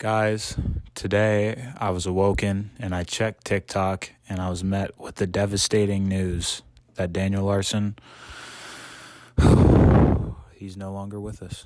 Guys, today I was awoken and I checked TikTok and I was met with the devastating news that Daniel Larson, he's no longer with us.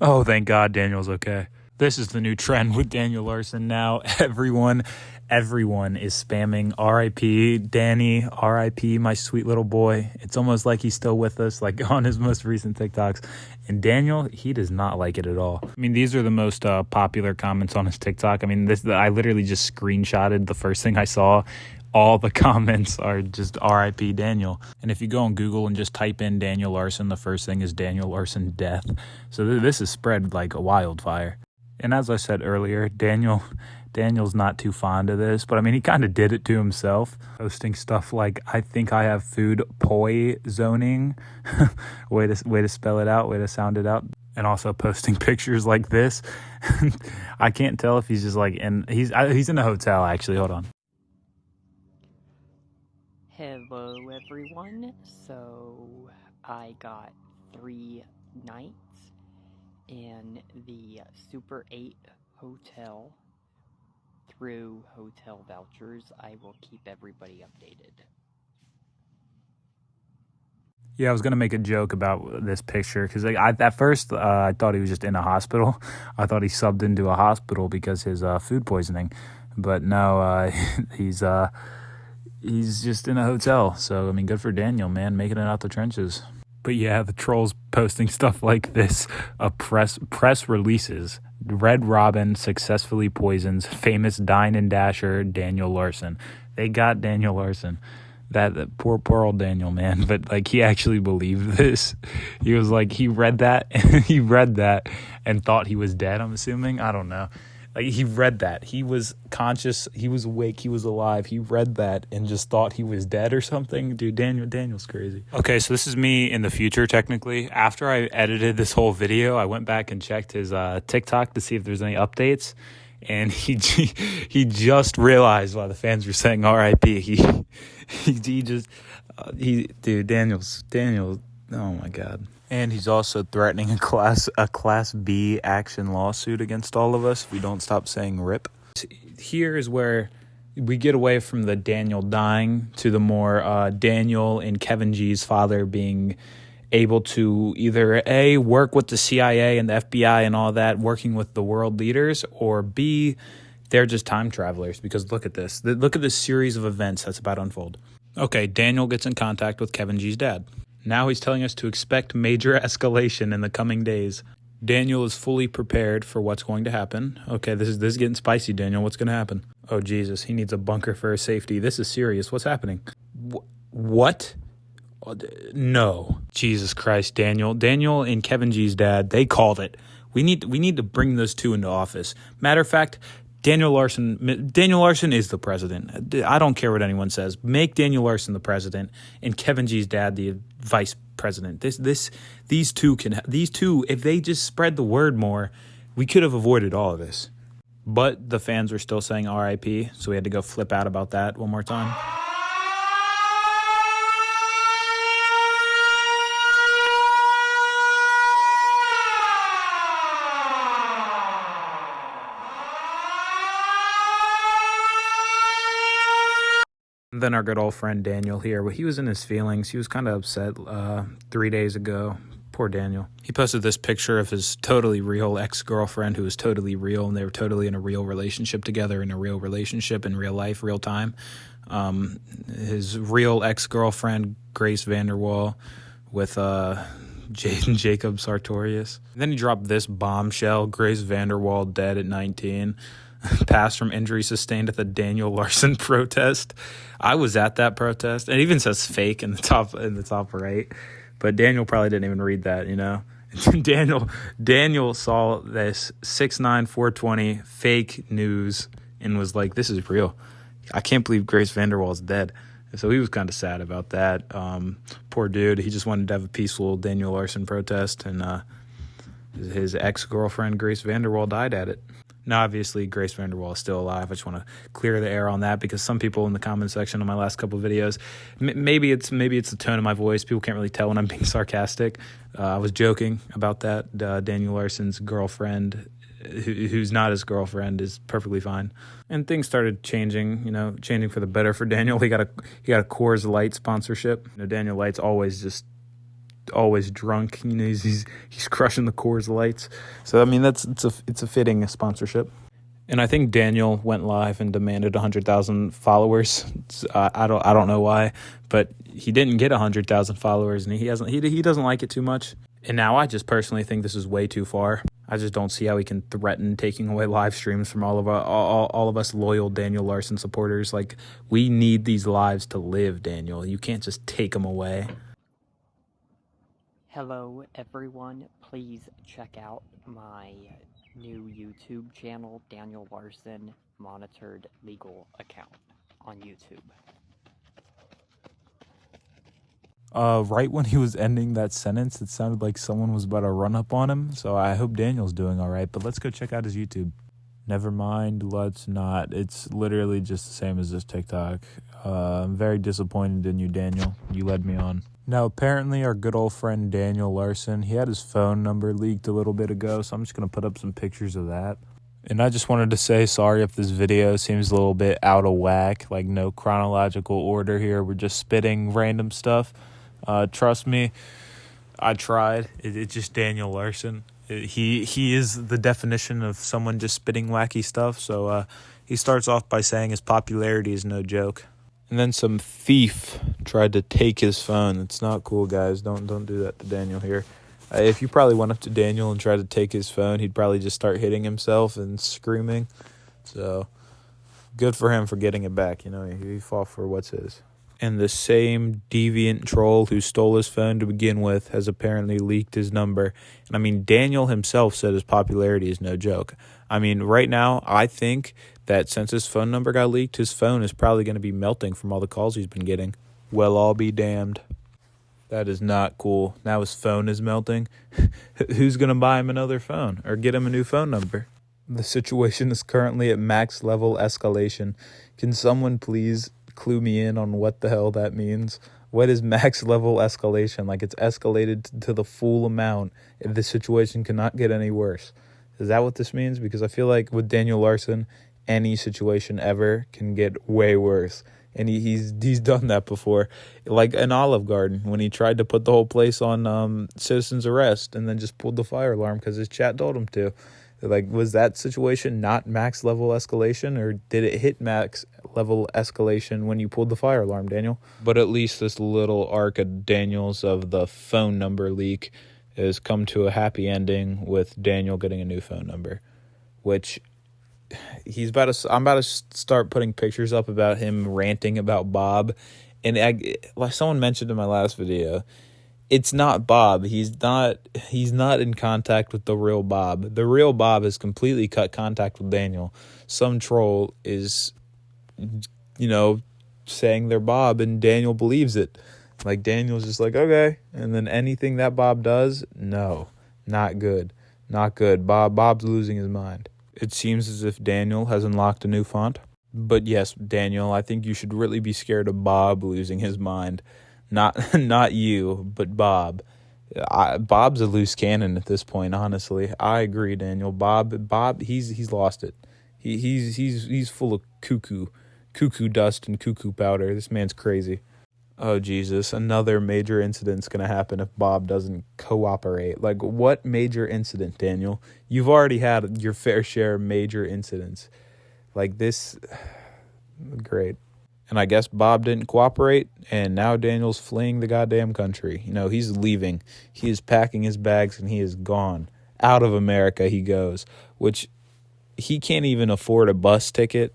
Oh, thank God Daniel's okay. This is the new trend with Daniel Larson now. Everyone is spamming R.I.P. Danny, R.I.P. my sweet little boy. It's almost like he's still with us, like on his most recent TikToks. And Daniel, he does not like it at all. I mean, these are the most popular comments on his TikTok. I mean, I literally just screenshotted the first thing I saw. All the comments are just R.I.P. Daniel. And if you go on Google and just type in Daniel Larson, the first thing is Daniel Larson death. So this is spread like a wildfire. And as I said earlier, Daniel's not too fond of this, but I mean, he kind of did it to himself, posting stuff like, I think I have food poisoning, way to spell it out, way to sound it out, and also posting pictures like this. I can't tell if he's just like, he's in a hotel, actually, hold on. Hello everyone, so I got 3 nights in the Super 8 hotel through hotel vouchers. I will keep everybody updated. Yeah, I was going to make a joke about this picture because at first I thought he was just in a hospital. I thought he subbed into a hospital because his food poisoning, but no, he's just in a hotel. So, I mean, good for Daniel, man, making it out the trenches. But yeah, the trolls posting stuff like this, press releases. Red Robin successfully poisons famous Dine and Dasher Daniel Larson. They got Daniel Larson. That poor old Daniel, man. But like, he actually believed this. He was like, he read that and thought he was dead, I'm assuming. I don't know. Like, he read that. He was conscious. He was awake. He was alive. He read that and just thought he was dead or something. Dude, Daniel's crazy. Okay, so this is me in the future, technically. After I edited this whole video, I went back and checked his TikTok to see if there's any updates. And he just realized why the fans were saying R.I.P. Daniel, oh my God. And he's also threatening a class B action lawsuit against all of us if we don't stop saying RIP. Here is where we get away from the Daniel dying to the more Daniel and Kevin G's father being able to either A, work with the CIA and the FBI and all that, working with the world leaders, or B, they're just time travelers. Because look at this. Look at this series of events that's about to unfold. Okay, Daniel gets in contact with Kevin G's dad. Now he's telling us to expect major escalation in the coming days. Daniel is fully prepared for what's going to happen. Okay, this is getting spicy, Daniel. What's going to happen? Oh, Jesus, he needs a bunker for his safety. This is serious. What's happening? What? No. Jesus Christ, Daniel. Daniel and Kevin G's dad, they called it. We need to bring those two into office. Matter of fact, Daniel Larson is the president. I don't care what anyone says. Make Daniel Larson the president and Kevin G's dad the vice president. These two, if they just spread the word more, we could have avoided all of this. But the fans were still saying R.I.P., so we had to go flip out about that one more time. Then our good old friend Daniel here, he was in his feelings. He was kind of upset 3 days ago. Poor Daniel. He posted this picture of his totally real ex-girlfriend who was totally real, and they were totally in a real relationship together, in a real relationship, in real life, real time. His real ex-girlfriend, Grace Vanderwaal, with Jacob Sartorius. Then he dropped this bombshell, Grace Vanderwaal dead at 19. Passed from injury sustained at the Daniel Larson protest. I was at that protest. It even says fake in the top right. But Daniel probably didn't even read that, you know. Daniel saw this 6'9", 420 fake news and was like, this is real. I can't believe Grace Vanderwaal is dead. So he was kind of sad about that. Poor dude. He just wanted to have a peaceful Daniel Larson protest, and his ex-girlfriend Grace Vanderwaal died at it. Now, obviously, Grace Vanderwaal is still alive. I just want to clear the air on that because some people in the comment section on my last couple of videos, maybe it's the tone of my voice. People can't really tell when I'm being sarcastic. I was joking about that. Daniel Larson's girlfriend, who's not his girlfriend, is perfectly fine. And things started changing, changing for the better for Daniel. He got a Coors Light sponsorship. Daniel Light's always drunk. He's crushing the Coors Lights. So I mean it's a fitting sponsorship. And I think Daniel went live and demanded 100,000 followers. I don't know why, but he didn't get 100,000 followers, and he doesn't like it too much. And now I just personally think this is way too far. I just don't see how he can threaten taking away live streams from all of us loyal Daniel Larson supporters. Like, we need these lives to live, Daniel. You can't just take them away. Hello everyone, please check out my new YouTube channel, Daniel Larson Monitored Legal Account on YouTube. Right when he was ending that sentence, it sounded like someone was about to run up on him, so I hope Daniel's doing all right, but let's go check out his YouTube. Never mind, let's not. It's literally just the same as this TikTok. I'm very disappointed in you, Daniel. You led me on. Now, apparently, our good old friend Daniel Larson, he had his phone number leaked a little bit ago, so I'm just going to put up some pictures of that. And I just wanted to say sorry if this video seems a little bit out of whack, like no chronological order here. We're just spitting random stuff. Trust me, I tried. It's just Daniel Larson. He is the definition of someone just spitting wacky stuff, so he starts off by saying his popularity is no joke. And then some thief tried to take his phone. It's not cool, guys. Don't do that to Daniel here. If you probably went up to Daniel and tried to take his phone, he'd probably just start hitting himself and screaming. So good for him for getting it back. He fought for what's his. And the same deviant troll who stole his phone to begin with has apparently leaked his number. And I mean, Daniel himself said his popularity is no joke. I mean, right now, I think that since his phone number got leaked, his phone is probably going to be melting from all the calls he's been getting. Well, I'll be damned. That is not cool. Now his phone is melting. Who's going to buy him another phone or get him a new phone number? The situation is currently at max level escalation. Can someone please clue me in on what the hell that means? What is max level escalation? Like, it's escalated to the full amount. If the situation cannot get any worse. Is that what this means? Because I feel like with Daniel Larson, any situation ever can get way worse. And he's done that before. Like in Olive Garden, when he tried to put the whole place on citizen's arrest and then just pulled the fire alarm because his chat told him to. Like, was that situation not max level escalation, or did it hit max level escalation when you pulled the fire alarm, Daniel? But at least this little arc of Daniel's of the phone number leak has come to a happy ending with Daniel getting a new phone number, which I'm about to start putting pictures up about him ranting about Bob. And like someone mentioned in my last video, it's not Bob. He's not in contact with the real Bob. The real Bob has completely cut contact with Daniel. Some troll is, saying they're Bob, and Daniel believes it. Like, Daniel's just like, okay. And then anything that Bob does, no, not good. Not good. Bob's losing his mind. It seems as if Daniel has unlocked a new font. But yes, Daniel, I think you should really be scared of Bob losing his mind. Not you, but Bob. Bob's a loose cannon at this point, honestly. I agree, Daniel. Bob, he's lost it. He's full of cuckoo dust and cuckoo powder. This man's crazy. Oh, Jesus. Another major incident's going to happen if Bob doesn't cooperate. Like, what major incident, Daniel? You've already had your fair share of major incidents. Like this, great. And I guess Bob didn't cooperate, and now Daniel's fleeing the goddamn country. He's leaving. He is packing his bags, and he is gone. Out of America he goes, which he can't even afford a bus ticket.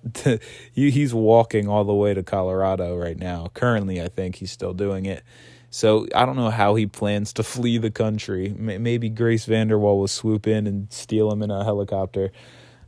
He's walking all the way to Colorado right now. Currently, I think he's still doing it. So I don't know how he plans to flee the country. Maybe Grace Vanderwaal will swoop in and steal him in a helicopter.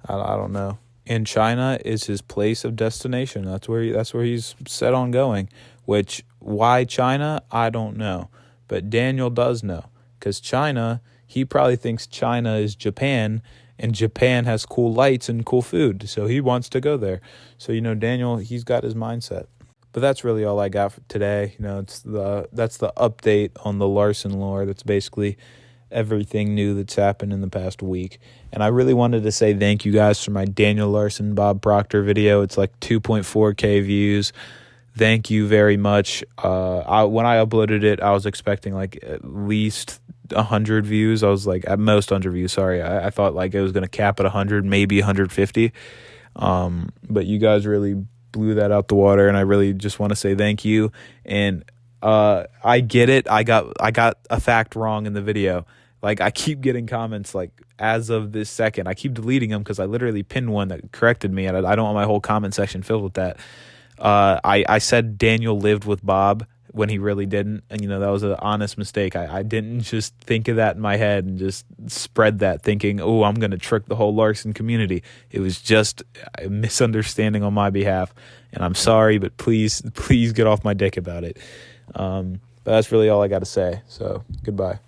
I don't know. And China is his place of destination. That's where he's set on going. Which, why China? I don't know. But Daniel does know. Because China, he probably thinks China is Japan, And Japan has cool lights and cool food, so he wants to go there. So, Daniel, he's got his mindset. But that's really all I got for today. That's the update on the Larson lore. That's basically everything new that's happened in the past week. And I really wanted to say thank you guys for my Daniel Larson, Bob Proctor video. It's like 2.4K views. Thank you very much. When I uploaded it, I was expecting like at least 100 views. I was like, at most 100 views. Sorry. I thought like it was going to cap at 100, maybe 150. But you guys really blew that out the water, and I really just want to say thank you. And I get it. I got a fact wrong in the video. Like, I keep getting comments like, as of this second, I keep deleting them because I literally pinned one that corrected me, and I don't want my whole comment section filled with that. I said Daniel lived with Bob when he really didn't, and that was an honest mistake. I didn't just think of that in my head and just spread that thinking, oh, I'm going to trick the whole Larson community. It was just a misunderstanding on my behalf, and I'm sorry, but please get off my dick about it. But that's really all I got to say, so goodbye.